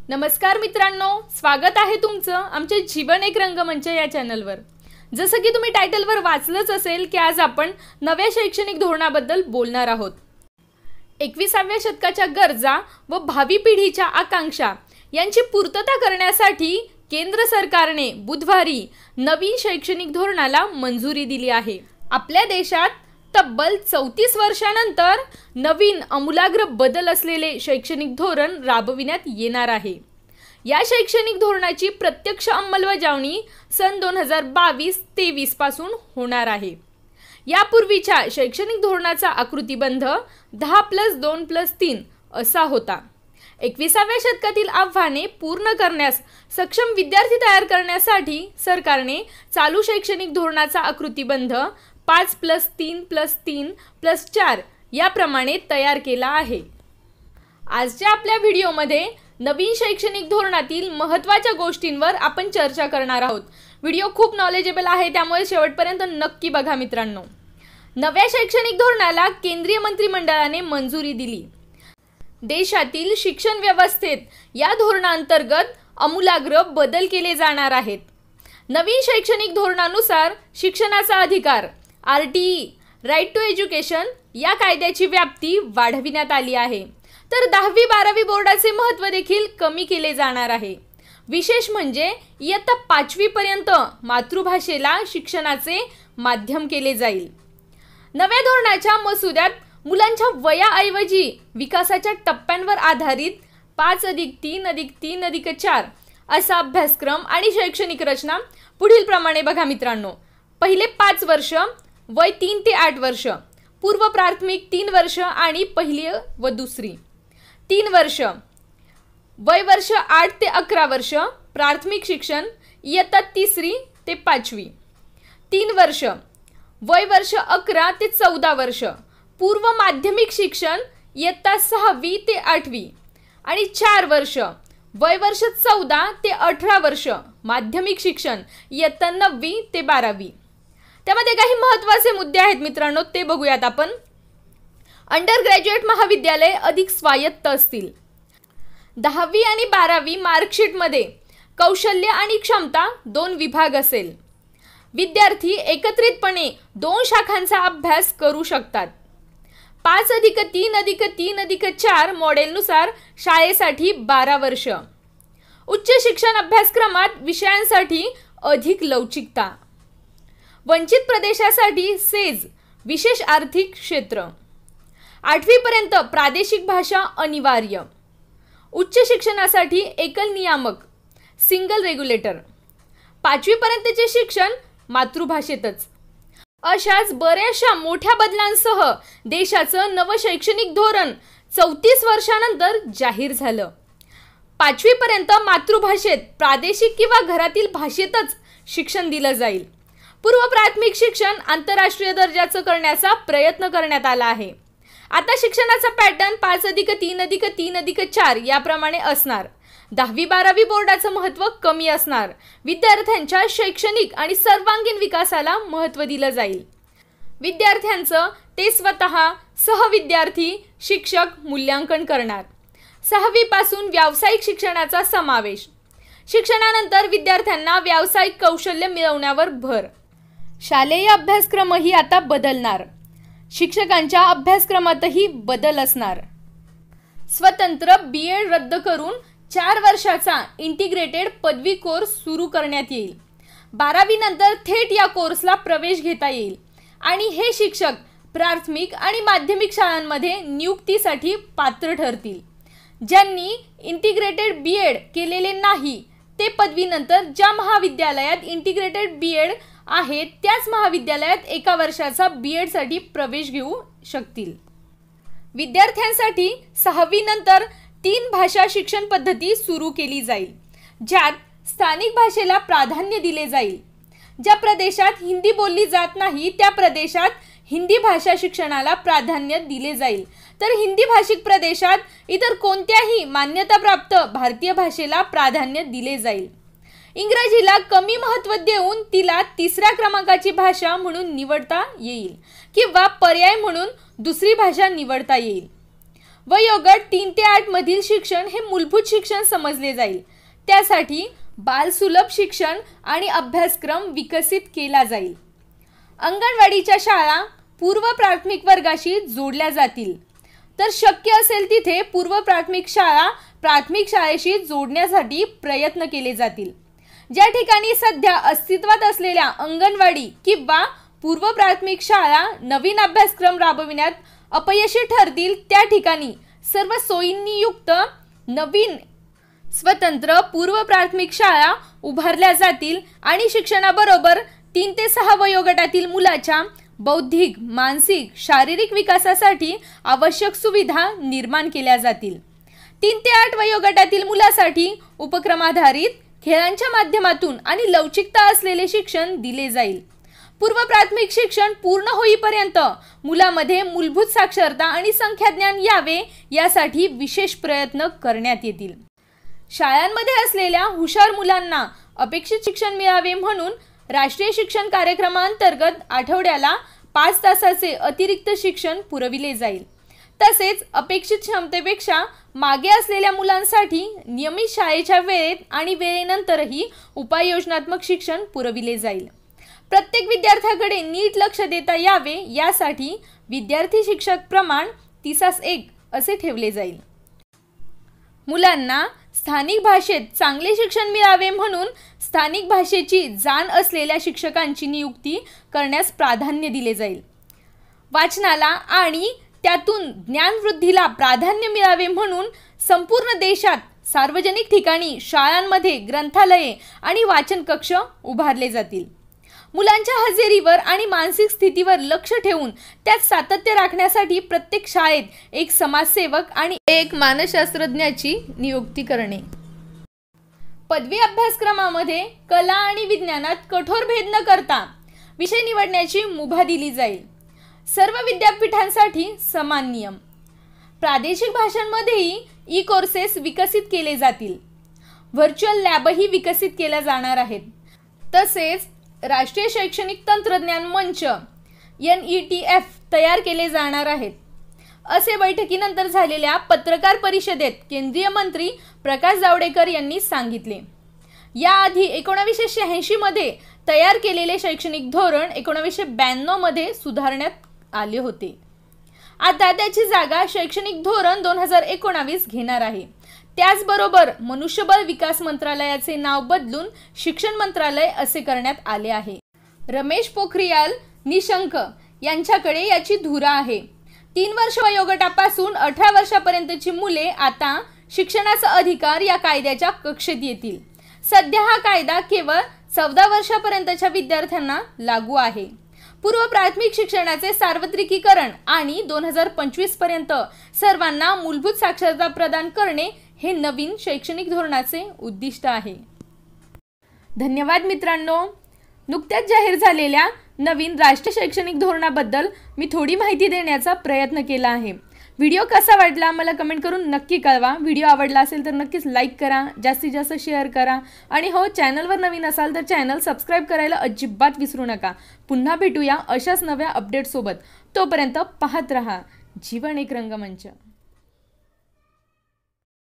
नमस्कार मित्रांनो, स्वागत आहे तुमचं आमच्या जीवन एक रंगमंच या चॅनलवर। जसं की तुम्ही टायटलवर वाचलंच असेल की आज आपण नव्या शैक्षणिक धोरणाबद्दल बोलणार आहोत। 21व्या शतकाच्या गरजा व भावी पिढीच्या आकांक्षा यांची पूर्तता करण्यासाठी केंद्र सरकारने बुधवारी नवीन शैक्षणिक धोरणाला मंजुरी दिली आहे। आपल्या देशात तब्बल 34 वर्षांनंतर नवीन आमूलाग्र बदल असलेले शैक्षणिक धोरण राबविण्यात येणार आहे। या शैक्षणिक धोरणाची प्रत्यक्ष अंमलबजावणी सन 2022-23 पासून होणार आहे। यापूर्वीच्या शैक्षणिक धोरणाचा आकृतिबंध 10+2+3 असा होता। 21व्या शतकातील आव्हाने पूर्ण करण्यास सक्षम विद्यार्थी तयार करण्यासाठी सरकारने चालू शैक्षणिक धोरणाचा आकृतिबंध 5+3+3+4 याप्रमाणे तयार केला आहे। आजच्या आपल्या व्हिडिओमध्ये नवीन शैक्षणिक धोरणातील महत्त्वाच्या गोष्टींवर आपण चर्चा करणार आहोत। व्हिडिओ खूप नॉलेजेबल आहे, त्यामुळे शेवटपर्यंत नक्की बघा मित्रांनो। नव्या शैक्षणिक धोरणाला केंद्रीय मंत्रिमंडळाने मंजुरी दिली। देशातील शिक्षण व्यवस्थेत या धोरणांतर्गत आमूलाग्र बदल केले जाणार आहेत। नवीन शैक्षणिक धोरणानुसार शिक्षणाचा अधिकार RTE राईट टू एज्युकेशन या कायद्याची व्याप्ती वाढविण्यात आली आहे, तर 10वी-12वी बोर्डाचे महत्त्व देखील कमी केले जाणार आहे। विशेष म्हणजे इयत्ता 5वी पर्यंत मातृभाषेला शिक्षणाचे माध्यम केले जाईल। नव्या धोरणाच्या मसुद्यात मुलांच्या वयाऐवजी विकासाच्या टप्प्यांवर आधारित 5+3+3+4 असा अभ्यासक्रम आणि शैक्षणिक रचना पुढील प्रमाणे बघा मित्रांनो। पहिले 5 वर्ष, वय 3 ते 8 वर्ष, पूर्व प्राथमिक 3 वर्ष आणि पहिली व दुसरी 3 वर्ष, वय वर्ष 8 ते 11 वर्ष, प्राथमिक शिक्षण इयत्ता 3री ते 5वी, 3 वर्ष, वय वर्ष 11 ते 14 वर्ष, पूर्व माध्यमिक शिक्षण इयत्ता 6वी ते 8वी आणि 4 वर्ष, वय वर्ष 14 ते 18 वर्ष, माध्यमिक शिक्षण इयत्ता 9वी ते 12वी। त्यामध्ये काही महत्त्वाचे मुद्दे आहेत मित्रांनो, ते बघूयात आपण। अंडर ग्रॅज्युएट महाविद्यालय अधिक स्वायत्त असतील। 10वी आणि 12वी मार्कशीटमध्ये कौशल्य आणि क्षमता 2 विभाग असेल। विद्यार्थी एकत्रितपणे 2 शाखांचा अभ्यास करू शकतात। 5+3+3+4 मॉडेलनुसार शाळेसाठी 12 वर्ष। उच्च शिक्षण अभ्यासक्रमात विषयांसाठी अधिक लवचिकता। वंचित प्रदेशासाठी सेज विशेष आर्थिक क्षेत्र। 8वी पर्यंत प्रादेशिक भाषा अनिवार्य। उच्च शिक्षणासाठी एकल नियामक सिंगल रेग्युलेटर। 5वी पर्यंतचे शिक्षण मातृभाषेतच। अशाच बऱ्याचशा मोठ्या बदलांसह देशाचं नवं शैक्षणिक धोरण 34 वर्षांनंतर जाहीर झालं। 5वी पर्यंत मातृभाषेत प्रादेशिक किंवा घरातील भाषेतच शिक्षण दिलं जाईल। पूर्व प्राथमिक शिक्षण आंतरराष्ट्रीय दर्जाचं करण्याचा प्रयत्न करण्यात आला आहे। आता शिक्षणाचा पॅटर्न 5+3+3+4 याप्रमाणे असणार। 10वी-12वी बोर्डाचं महत्त्व कमी असणार। विद्यार्थ्यांच्या शैक्षणिक आणि सर्वांगीण विकासाला महत्त्व दिलं जाईल। विद्यार्थ्यांचं ते स्वतः सहविद्यार्थी शिक्षक मूल्यांकन करणार। 6वी पासून व्यावसायिक शिक्षणाचा समावेश। शिक्षणानंतर विद्यार्थ्यांना व्यावसायिक कौशल्य मिळवण्यावर भर। शालेय अभ्यासक्रमही आता बदलणार। शिक्षकांच्या अभ्यासक्रमातही बदल असणार। स्वतंत्र BEd रद्द करून 4 वर्षाचा इंटिग्रेटेड पदवी कोर्स सुरू करण्यात येईल। 12वी नंतर थेट या कोर्सला प्रवेश घेता येईल आणि हे शिक्षक प्राथमिक आणि माध्यमिक शाळांमध्ये नियुक्तीसाठी पात्र ठरतील। ज्यांनी इंटिग्रेटेड BEd केलेले नाही ते पदवीनंतर ज्या महाविद्यालयात इंटिग्रेटेड BEd आहे त्याच महाविद्यालयात 1 वर्षाचा BEd साठी प्रवेश घेऊ शकतील। विद्यार्थ्यांसाठी 6वी नंतर 3 भाषा शिक्षण पद्धती सुरू केली जाईल, ज्यात स्थानिक भाषेला प्राधान्य दिले जाईल। ज्या प्रदेशात हिंदी बोलली जात नाही त्या प्रदेशात हिंदी भाषा शिक्षणाला प्राधान्य दिले जाईल, तर हिंदी भाषिक प्रदेशात इतर कोणत्याही मान्यताप्राप्त भारतीय भाषेला प्राधान्य दिले जाईल। इंग्रजीला कमी महत्त्व देऊन तिला 3ऱ्या क्रमांकाची भाषा म्हणून निवडता येईल किंवा पर्याय म्हणून दुसरी भाषा निवडता येईल। वयोगट 3 ते 8 मधील शिक्षण हे मूलभूत शिक्षण समजले जाईल। त्यासाठी बालसुलभ शिक्षण आणि अभ्यासक्रम विकसित केला जाईल। अंगणवाडीच्या शाळा पूर्व प्राथमिक वर्गाशी जोडल्या जातील, तर शक्य असेल तिथे पूर्व प्राथमिक शाळा प्राथमिक शाळेशी जोडण्यासाठी प्रयत्न केले जातील। ज्या ठिकाणी सध्या अस्तित्वात असलेल्या अंगणवाडी किंवा पूर्व प्राथमिक शाळा नवीन अभ्यासक्रम राबविण्यात अपयशी ठरतील, त्या ठिकाणी सर्व सोयींनी युक्त नवीन स्वतंत्र पूर्व प्राथमिक शाळा उभारल्या जातील आणि शिक्षणाबरोबर 3 ते 6 वयोगटातील मुलाच्या बौद्धिक, मानसिक, शारीरिक विकासासाठी आवश्यक सुविधा निर्माण केल्या जातील। 3 ते 8 वयोगटातील मुलासाठी उपक्रमाधारित खेळांच्या माध्यमातून आणि लवचिकता असलेले शिक्षण दिले जाईल। पूर्व प्राथमिक शिक्षण पूर्ण होईपर्यंत मुलामध्ये मूलभूत साक्षरता आणि संख्याज्ञान यावे यासाठी विशेष प्रयत्न करण्यात येतील। शाळांमध्ये असलेल्या हुशार मुलांना अपेक्षित शिक्षण मिळावे म्हणून राष्ट्रीय शिक्षण कार्यक्रमांतर्गत आठवड्याला 5 तासाचे अतिरिक्त शिक्षण पुरविले जाईल। तसेच अपेक्षित क्षमतेपेक्षा मागे असलेल्या मुलांसाठी नियमित शाळेच्या वेळेत आणि वेळेनंतरही उपाययोजनात्मक शिक्षण पुरविले जाईल। प्रत्येक विद्यार्थ्याकडे नीट लक्ष देता यावे यासाठी विद्यार्थी शिक्षक प्रमाण 30:1 असे ठेवले जाईल। मुलांना स्थानिक भाषेत चांगले शिक्षण मिळावे म्हणून स्थानिक भाषेची जाण असलेल्या शिक्षकांची नियुक्ती करण्यास प्राधान्य दिले जाईल। वाचनाला आणि त्यातून ज्ञानवृद्धीला प्राधान्य मिळावे म्हणून संपूर्ण देशात सार्वजनिक ठिकाणी शाळांमध्ये ग्रंथालये आणि वाचन कक्ष उभारले जातील। मुलांच्या हजेरीवर आणि मानसिक स्थितीवर लक्ष ठेवून त्यात सातत्य राखण्यासाठी प्रत्येक शाळेत एक समाजसेवक आणि एक मानसशास्त्रज्ञाची नियुक्ती करणे। पदवी अभ्यासक्रमामध्ये कला आणि विज्ञानात कठोर भेद न करता विषय निवडण्याची मुभा दिली जाईल। सर्व विद्यापीठांसाठी समान नियम। प्रादेशिक भाषांमध्येही ई-कोर्सेस विकसित केले जातील। व्हर्च्युअल लॅबही विकसित केल्या जाणार आहेत। तसेच राष्ट्रीय शैक्षणिक तंत्रज्ञान मंच NETF तयार केले जाणार आहेत, असे बैठकीनंतर झालेल्या पत्रकार परिषदेत केंद्रीय मंत्री प्रकाश जावडेकर यांनी सांगितले। याआधी 1986 मध्ये तयार केलेले शैक्षणिक धोरण 1992 मध्ये सुधारण्यात आले होते। आता त्याची जागा शैक्षणिक धोरण 2019 घेणार आहे। त्याचबरोबर मनुष्यबळ विकास मंत्रालयाचे नाव बदलून शिक्षण मंत्रालय असे करण्यात आले आहे। रमेश पोखरियाल निशंक यांच्याकडे याची धुरा आहे। 3 वर्ष वयोगटापासून 18 वर्षापर्यंतची मुले आता शिक्षणाचा अधिकार या कायद्याच्या कक्षेत येतील। सध्या हा कायदा केवळ 14 वर्षापर्यंतच्या विद्यार्थ्यांना लागू आहे। पूर्व प्राथमिक शिक्षणाचे सार्वत्रिकीकरण आणि 2025 पर्यंत सर्वांना मूलभूत साक्षरता प्रदान करणे हे नवीन शैक्षणिक धोरणाचे उद्दिष्ट आहे। धन्यवाद मित्रांनो, नुकत्याच जाहीर झालेल्या नवीन राष्ट्रीय शैक्षणिक धोरणाबद्दल मी थोडी माहिती देण्याचा प्रयत्न केला आहे। व्हिडिओ कसा वाटला मला कमेंट करून नक्की कळवा। व्हिडिओ आवडला असेल तर नक्कीच लाईक करा, जास्तीत जास्त शेअर करा आणि हो, चॅनलवर नवीन असाल तर चॅनल सबस्क्राईब करायला अजिबात विसरू नका। पुन्हा भेटूया अशाच नव्या अपडेट्ससोबत। तोपर्यंत पाहत रहा जीवन एक रंगमंच।